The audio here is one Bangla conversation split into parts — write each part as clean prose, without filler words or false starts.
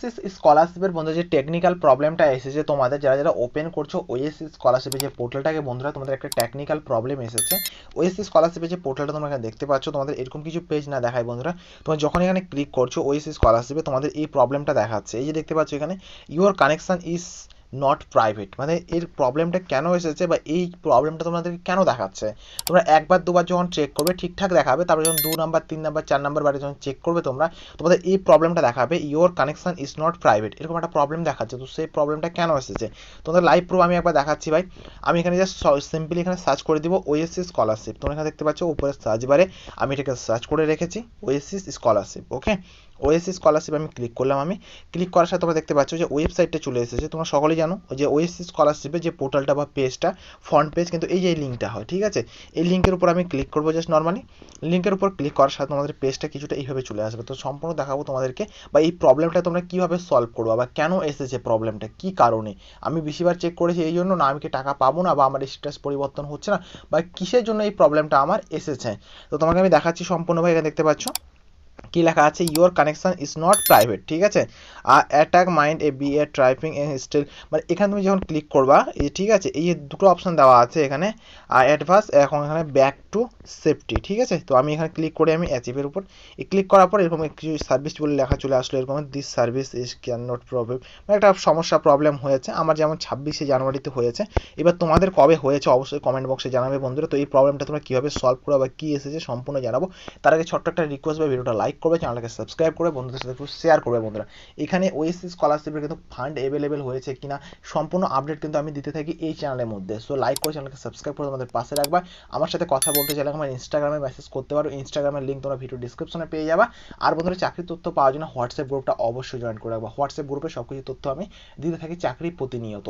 ওএসএস স্কলারশিপের বন্ধুরা যে টেকনিক্যাল প্রবলেমটা এসেছে তোমাদের যারা যারা ওপেন করছো ওএসএস স্কলারশিপের যে পোর্টালটাকে বন্ধুরা তোমাদের একটা টেকনিক্যাল প্রবলেম এসেছে। ওএসএস স্কলারশিপের যে পোর্টালটা তোমরা এখানে দেখতে পাচ্ছ তোমাদের এরকম কিছু পেজ না দেখায় বন্ধুরা, তোমরা যখন এখানে ক্লিক করছো ওএসএস স্কলারশিপে তোমাদের এই প্রবলেমটা দেখাচ্ছে। এই যে দেখতে পাচ্ছ এখানে your connection is not private, মানে এর প্রবলেমটা কেন এসেছে বা এই প্রবলেমটা তোমাদেরকে কেন দেখাচ্ছে। তোমরা একবার দুবার যখন চেক করবে ঠিকঠাক দেখাবে, তারপরে যখন 2 নাম্বার 3 নাম্বার 4 নাম্বার বারে যখন চেক করবে তোমরা তোমাদের এই প্রবলেমটা দেখাবে your connection is not private, এরকম একটা প্রবলেম দেখাচ্ছে। তো সেই প্রবলেমটা কেন এসেছে তোমাদের লাইভ প্রুফ আমি একবার দেখাচ্ছি ভাই। আমি এখানে জাস্ট সিম্পলি এখানে সার্চ করে দিব ওএসএস স্কলারশিপ। তোমরা এখানে দেখতে পাচ্ছ উপরে সার্চ বারে আমি এটাকে সার্চ করে রেখেছি ওএসএস স্কলারশিপ। ওকে, ওএসএস স্কলারশিপ আমি ক্লিক করলাম। আমি ক্লিক করার সাথে তোমরা দেখতে পাচ্ছ যে ওয়েবসাইটটা চলে এসেছে। তোমরা সকলেই জানো যে ওএসএস স্কলারশিপের যে পোর্টালটা বা পেজটা ফ্রন্ট পেজ কিন্তু এই যে লিঙ্কটা হয়, ঠিক আছে। এই লিঙ্কের উপর আমি ক্লিক করবো জাস্ট নর্মালি। লিঙ্কের উপর ক্লিক করার সাথে তোমাদের পেজটা কিছুটা এইভাবে চলে আসবে। তো সম্পূর্ণ দেখাবো তোমাদেরকে বা এই প্রবলেমটা তোমরা কীভাবে সলভ করবো বা কেন এসেছে প্রবলেমটা, কী কারণে। আমি বেশিবার চেক করেছি এই জন্য না আমি কি টাকা পাবো না বা আমার স্ট্যাটাস পরিবর্তন হচ্ছে না বা কিসের জন্য এই প্রবলেমটা আমার এসেছে। তো তোমাকে আমি দেখাচ্ছি সম্পূর্ণভাবে। এখানে দেখতে পাচ্ছ কি লেখা আছে your connection is not private, ঠিক আছে। Attack mind A B A ট্রাইপিং A still, মানে এখানে তুমি যখন ক্লিক করবা এই ঠিক আছে এই দুটো অপশন দেওয়া আছে এখানে অ্যাডভান্স এখন এখানে ব্যাক টু সেফটি, ঠিক আছে। তো আমি এখানে ক্লিক করে আমি অ্যাচিভের উপর ক্লিক করার পর এরকম কিছু সার্ভিস বলে লেখা চলে আসলো এরকম this service is can not problem, মানে একটা সমস্যা প্রবলেম হয়েছে আমার, যেমন 26শে জানুয়ারিতে হয়েছে। এবার তোমাদের কবে হয়েছে অবশ্যই কমেন্ট বক্সে জানাবে বন্ধুরা। তো এই প্রবলেমটা তোমরা কীভাবে সলভ করো বা কী এসেছে সম্পূর্ণ জানাবো। তার আগে ছোট্ট একটা রিকোয়েস্ট বা ভিডিওটা লাইক করবে, চ্যানেলটাকে সাবস্ক্রাইব করে বন্ধুদের সাথে একটু শেয়ার করবে বন্ধুরা। এখানে ওএসএস স্কলারশিপের কিন্তু ফান্ড অ্যাভেলেবেল হয়েছে কিনা সম্পূর্ণ আপডেট কিন্তু আমি দিতে থাকি এই চ্যানেলের মধ্যে। সো লাইক করে চ্যানেলকে সাবস্ক্রাইব করে তোমাদের পাশে রাখবা। আমার সাথে কথা বলতে চাইলে আমার ইনস্টাগ্রামে মেসেজ করতে পারো, ইনস্টাগ্রামের লিঙ্ক তোমরা ভিডিও ডিসক্রিপশনে পেয়ে যাবা। আর বন্ধুরা চাকরির তথ্য পাওয়ার জন্য হোয়াটসঅ্যাপ গ্রুপটা অবশ্যই জয়েন করে রাখবা। হোয়াটসঅ্যাপ গ্রুপে সব কিছু তথ্য আমি দিতে থাকি চাকরি প্রতিনিয়ত।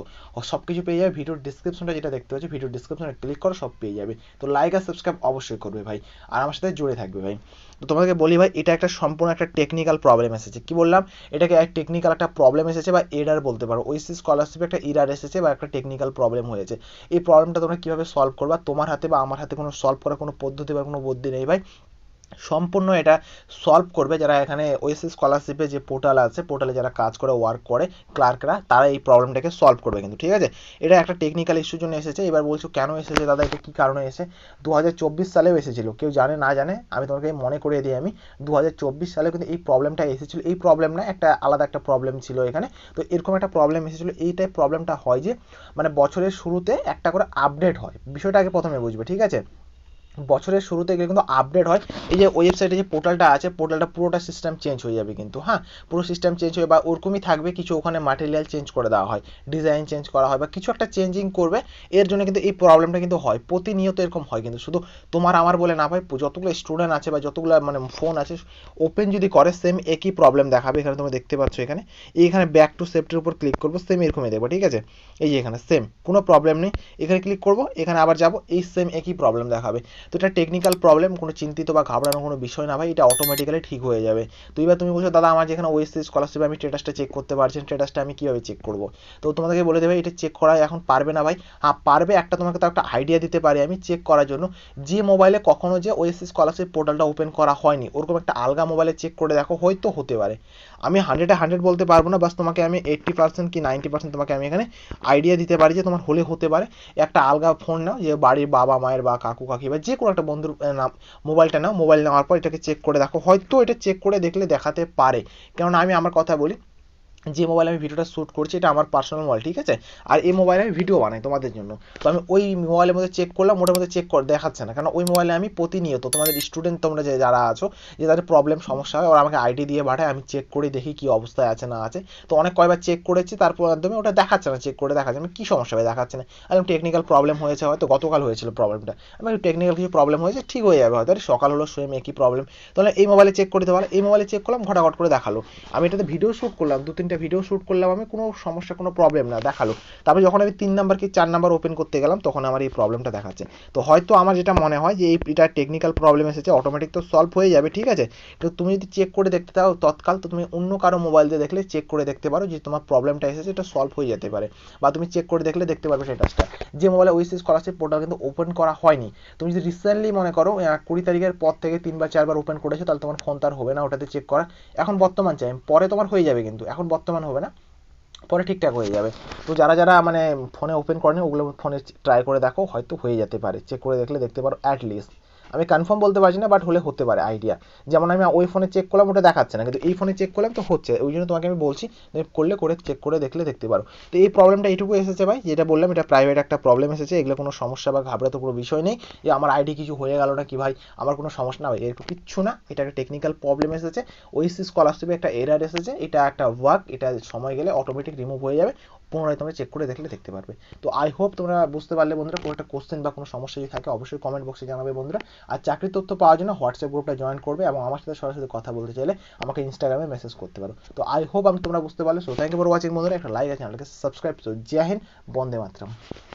সব কিছু পেয়ে যাবে ভিডিওর ডিসক্রিপশনটা যেটা দেখতে পাচ্ছি ভিডিওর ডিসক্রিপশনে ক্লিক করো সব পেয়ে যাবে। তো লাইক আর সাবস্ক্রাইব অবশ্যই করবে ভাই আর আমার সাথে জুড়ে থাকবে ভাই। তো তোমাদেরকে বলি ভাই এটা একটা সম্পূর্ণ একটা টেকনিক্যাল প্রবলেম এসেছে। কি বললাম, এটাকে এক টেকনিক্যাল একটা প্রবলেম এসেছে বা এরার বলতে পারো। ওএসএস স্কলারশিপে একটা এরার এসেছে বা একটা টেকনিক্যাল প্রবলেম হয়েছে। এই প্রবলেমটা তোমরা কীভাবে সলভ করবা, তোমার হাতে বা আমার হাতে কোনো সলভ করার কোনো পদ্ধতি বা কোনো বুদ্ধি নেই ভাই। সম্পূর্ণ এটা সলভ করবে যারা এখানে ওএসএস স্কলারশিপে যে পোর্টাল আছে পোর্টালে যারা কাজ করে ওয়ার্ক করে ক্লার্করা, তারা এই প্রবলেমটাকে সলভ করবে কিন্তু, ঠিক আছে। এটা একটা টেকনিক্যাল ইস্যুর জন্য এসেছে। এবার বলছো কেন এসেছে দাদা, এটা কী কারণে এসে 2024 সালেও এসেছিল, কেউ জানে না জানে আমি তোমাকে মনে করিয়ে দিই। আমি 2024 সালে কিন্তু এই প্রবলেমটা এসেছিল। এই প্রবলেম না একটা আলাদা একটা প্রবলেম ছিল এখানে। তো এরকম একটা প্রবলেম এসেছিল। এই টাইপ প্রবলেমটা হয় যে মানে বছরের শুরুতে একটা করে আপডেট হয়, বিষয়টা আগে প্রথমে বুঝবে, ঠিক আছে। বছরের শুরুতে গেলে কিন্তু আপডেট হয়। এই যে ওয়েবসাইটে যে পোর্টালটা আছে পোর্টালটা পুরোটা সিস্টেম চেঞ্জ হয়ে যাবে কিন্তু, হ্যাঁ পুরো সিস্টেম চেঞ্জ হয়ে বা ওরকমই থাকবে কিছু, ওখানে ম্যাটেরিয়াল চেঞ্জ করে দেওয়া হয়, ডিজাইন চেঞ্জ করা হয় বা কিছু একটা চেঞ্জিং করবে। এর জন্য কিন্তু এই প্রবলেমটা কিন্তু হয়, প্রতিনিয়ত এরকম হয় কিন্তু, শুধু তোমার আমার বলে না ভাই, যতগুলো স্টুডেন্ট আছে বা যতগুলো মানে ফোন আছে ওপেন যদি করে সেম একই প্রবলেম দেখাবে। এখানে তুমি দেখতে পাচ্ছ এখানে এইখানে ব্যাক টু সেফটির উপর ক্লিক করবো সেম এরকমই দেখবো, ঠিক আছে। এই যে এখানে সেম কোনো প্রবলেম নেই, এখানে ক্লিক করবো এখানে আবার যাবো এই সেম একই প্রবলেম দেখাবে। তো এটা টেকনিক্যাল প্রবলেম, কোনো চিন্তিত বা ঘাবড়ানোর কোনো বিষয় না ভাই, এটা অটোমেটিক্যালি ঠিক হয়ে যাবে। তো এবার তুমি বলছো দাদা আমার যেখানে ওএসএস স্কলারশিপ আমি স্ট্যাটাসটা চেক করতে পারছি, স্ট্যাটাসটা আমি কীভাবে চেক করবো। তো তোমাদেরকে বলে দেবে এটা চেক করা এখন পারবে না ভাই। হ্যাঁ পারবে, একটা তোমাকে তো একটা আইডিয়া দিতে পারি আমি চেক করার জন্য। যে মোবাইলে কখনো যে ওএসএস স্কলারশিপ পোর্টালটা ওপেন করা হয়নি ওরকম একটা আলগা মোবাইলে চেক করে দেখো, হয়তো হতে পারে। আমি 100 বলতে পারবো না, বাস তোমাকে আমি 80% কি 90% তোমাকে আমি এখানে আইডিয়া দিতে পারি যে তোমার হলে হতে পারে। একটা আলগা ফোন নাও, যে বাড়ির বাবা মায়ের বা কাকু কাকি বা যে কোনো একটা বন্ধুর নাম মোবাইলটা নাও, মোবাইল নেওয়ার পর এটাকে চেক করে দেখো, হয়তো এটা চেক করে দেখলে দেখাতে পারে। কেননা আমি আমার কথা বলি, যে মোবাইলে আমি ভিডিওটা শ্যুট করছি এটা আমার পার্সোনাল মোবাইল, ঠিক আছে। আর এই মোবাইলে আমি ভিডিও বানাই তোমাদের জন্য। তো আমি ওই মোবাইলের মধ্যে চেক করলাম, ওটার মধ্যে চেক করে দেখাচ্ছে না, কারণ ওই মোবাইলে আমি প্রতিনিয়ত তোমাদের স্টুডেন্ট তোমরা যে যারা আছো যে তাদের প্রবলেম সমস্যা হয় ওরা আমাকে আইডি দিয়ে পাঠায়, আমি চেক করে দেখি কী অবস্থায় আছে না আছে। তো অনেক কয়বার চেক করেছি তারপর মাধ্যমে ওটা দেখাচ্ছে না, চেক করে দেখাচ্ছে না কী সমস্যা হয় দেখাচ্ছে না। আমি টেকনিক্যাল প্রবলেম হয়েছে, হয়তো গতকাল হয়েছিল প্রবলেমটা, আমি টেকনিক্যাল কিছু প্রবলেম হয়েছে ঠিক হয়ে যাবে হয়তো, সকাল হলো সেম একই প্রবলেম। তাহলে এই মোবাইলে চেক করতে পারো, এই মোবাইলে চেক করলাম ঘটাঘট করে দেখালো। আমি এটাতে ভিডিও শ্যুট করলাম, 2-3টা ভিডিও শ্যুট করলাম আমি, কোনো সমস্যা কোনো প্রবলেম না দেখালো। তারপরে যখন আমি 3 নাম্বার কি 4 নাম্বার ওপেন করতে গেলাম তখন আমার এই প্রবলেমটা দেখাচ্ছে। তো হয়তো আমার যেটা মনে হয় যে এটা টেকনিক্যাল প্রবলেম এসেছে, অটোমেটিক তো সলভ হয়ে যাবে, ঠিক আছে। তো তুমি যদি চেক করে দেখতে চাও তৎকাল, তো তুমি অন্য কারো মোবাইল দিয়ে দেখলে চেক করে দেখতে পারো যে তোমার প্রবলেমটা এসেছে এটা সলভ হয়ে যেতে পারে। বা তুমি চেক করে দেখলে দেখতে পারবে স্ট্যাটাসটা। যে মোবাইলে ওএসএস স্কলারশিপ পোর্টাল কিন্তু ওপেন করা হয়নি, তুমি যদি রিসেন্টলি মনে করো 20 তারিখের পর থেকে 3 বা 4 বার ওপেন করেছো তাহলে তোমার ফোন তার হবে না ওটাতে চেক করা। এখন বর্তমান চাই পরে তোমার হয়ে যাবে, কিন্তু এখন বর্তমান হবে না, পরে ঠিকঠাক হয়ে যাবে। তো যারা যারা মানে ফোনে ওপেন করেনি ওগুলো ফোনে ট্রাই করে দেখো, হয়তো হয়ে যেতে পারে, চেক করে দেখলে দেখতে পারো অ্যাটলিস্ট। আমি কনফার্ম বলতে পারছি না, বাট হলে হতে পারে আইডিয়া। যেমন আমি ওই ফোনে চেক করলাম, ওটা দেখাচ্ছে না, কিন্তু এই ফোনে চেক করলাম তো হচ্ছে, ওই জন্য তোমাকে আমি বলছি করলে করে চেক করে দেখলে দেখতে পারো। তো এই প্রবলেমটা এইটুকু এসেছে ভাই, যেটা বললাম এটা প্রাইভেট একটা প্রবলেম এসেছে, এগুলো কোনো সমস্যা বা ঘাবড়াতে কোনো বিষয় নেই যে আমার আইডি কিছু হয়ে গেল না কি ভাই, আমার কোনো সমস্যা না ভাই, এরকম কিচ্ছু না, এটা একটা টেকনিক্যাল প্রবলেম এসেছে। ওএসসি স্কলারশিপে একটা এরার এসেছে, এটা একটা ওয়ার্ক, এটা সময় গেলে অটোমেটিক রিমুভ হয়ে যাবে, পুনরায় তোমরা চেক করে দেখলে দেখতে পারবে। তো আই হোপ তোমরা বুঝতে পারলে বন্ধুরা। কোনো একটা কোশ্চেন বা কোনো সমস্যা যদি থাকে অবশ্যই কমেন্ট বক্সে জানাবে বন্ধুরা। আর চাকরির তথ্য পাওয়ার জন্য হোয়াটসঅ্যাপ গ্রুপটা জয়েন করবে, এবং আমার সাথে সরাসরি কথা বলতে চাইলে আমাকে ইনস্টাগ্রামে মেসেজ করতে পারো। তো আই হোপ তোমরা বুঝতে পারলে। So thank you for watching বন্ধুরা, একটা লাইক আছে, চ্যানেলকে সাবস্ক্রাইব। সো জয় হিন্দ, বন্দে মাতরম।